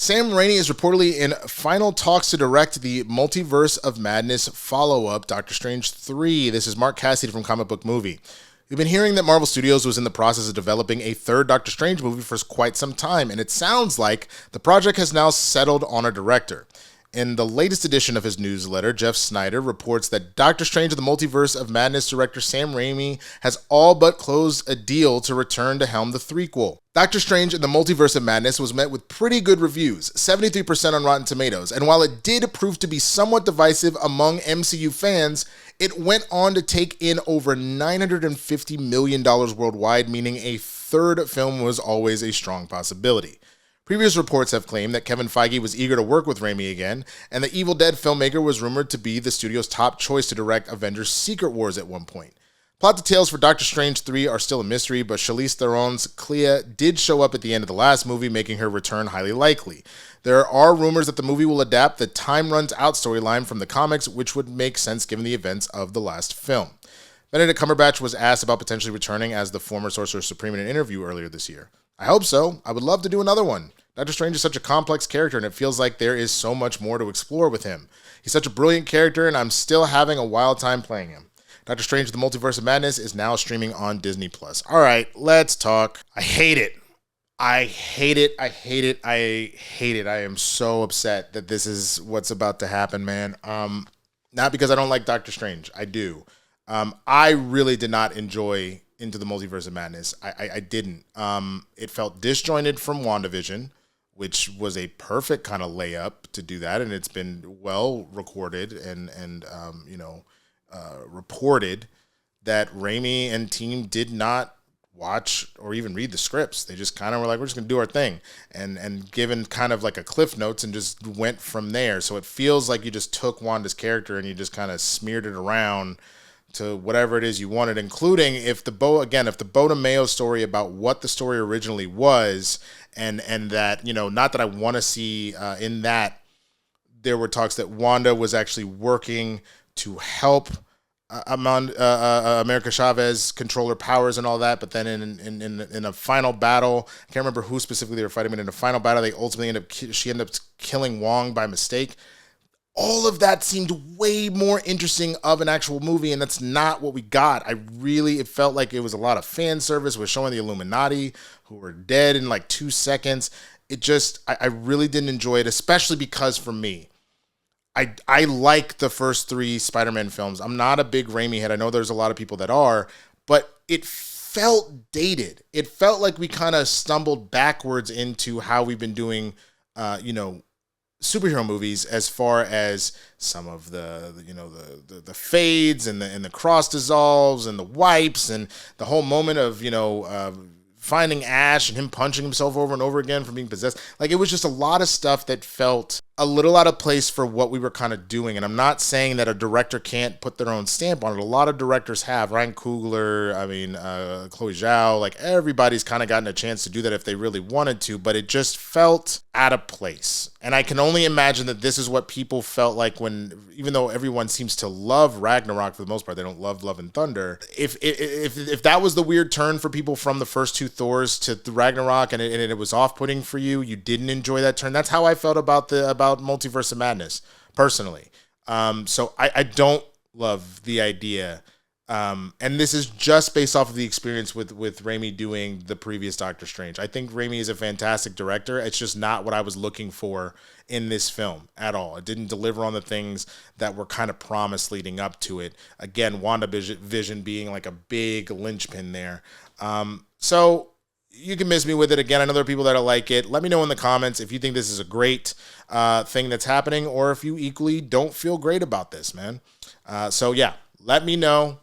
Sam Raimi is reportedly in final talks to direct the Multiverse of Madness follow-up, Doctor Strange 3. This is Mark Cassidy from Comic Book Movie. We've been hearing that Marvel Studios was in the process of developing a third Doctor Strange movie for quite some time, and it sounds like the project has now settled on a director. In the latest edition of his newsletter, Jeff Snyder reports that Doctor Strange of the Multiverse of Madness director Sam Raimi has all but closed a deal to return to helm the threequel. Doctor Strange in the Multiverse of Madness was met with pretty good reviews, 73% on Rotten Tomatoes, and while it did prove to be somewhat divisive among MCU fans, it went on to take in over $950 million worldwide, meaning a third film was always a strong possibility. Previous reports have claimed that Kevin Feige was eager to work with Raimi again, and the Evil Dead filmmaker was rumored to be the studio's top choice to direct Avengers Secret Wars at one point. Plot details for Doctor Strange 3 are still a mystery, but Charlize Theron's Clea did show up at the end of the last movie, making her return highly likely. There are rumors that the movie will adapt the Time Runs Out storyline from the comics, which would make sense given the events of the last film. Benedict Cumberbatch was asked about potentially returning as the former Sorcerer Supreme in an interview earlier this year. I hope so. I would love to do another one. Doctor Strange is such a complex character, and it feels like there is so much more to explore with him. He's such a brilliant character, and I'm still having a wild time playing him. Doctor Strange the Multiverse of Madness is now streaming on Disney+. All right, let's talk. I hate it. I hate it. I hate it. I hate it. I am so upset that this is what's about to happen, man. Not because I don't like Doctor Strange. I do. I really did not enjoy Into the Multiverse of Madness. I didn't. It felt disjointed from WandaVision, which was a perfect kind of layup to do that, and it's been well recorded and reported that Raimi and team did not watch or even read the scripts. They just kind of were like, we're just going to do our thing, and given kind of like a cliff notes and just went from there. So it feels like you just took Wanda's character and you just kind of smeared it around to whatever it is you wanted, including if the Boda Mayo story about what the story originally was, and that, not that I want to see in that, there were talks that Wanda was actually working to help America Chavez control her powers and all that, but then in a final battle, I can't remember who specifically they were fighting, but in a final battle, she ended up killing Wong by mistake. All of that seemed way more interesting of an actual movie, and that's not what we got. It felt like it was a lot of fan service. We're showing the Illuminati, who were dead in like 2 seconds. I really didn't enjoy it, especially because for me, I like the first 3 Spider-Man films. I'm not a big Raimi head. I know there's a lot of people that are, but it felt dated. It felt like we kind of stumbled backwards into how we've been doing, superhero movies, as far as some of the fades and the cross dissolves and the wipes and the whole moment of finding Ash and him punching himself over and over again from being possessed. Like, it was just a lot of stuff that felt a little out of place for what we were kind of doing. And I'm not saying that a director can't put their own stamp on it. A lot of directors have. Ryan Coogler, Chloe Zhao, like, everybody's kind of gotten a chance to do that if they really wanted to, but it just felt out of place. And I can only imagine that this is what people felt like even though everyone seems to love Ragnarok for the most part, they don't love Love and Thunder. If that was the weird turn for people from the first 2 Thors to the Ragnarok, and it was off-putting for you, you didn't enjoy that turn. That's how I felt about Multiverse of Madness, personally. So I don't love the idea. And this is just based off of the experience with Raimi doing the previous Doctor Strange. I think Raimi is a fantastic director. It's just not what I was looking for in this film at all. It didn't deliver on the things that were kind of promised leading up to it. Again, WandaVision being like a big linchpin there. So you can miss me with it. Again, I know there are people that like it. Let me know in the comments if you think this is a great thing that's happening, or if you equally don't feel great about this, man. So yeah, let me know.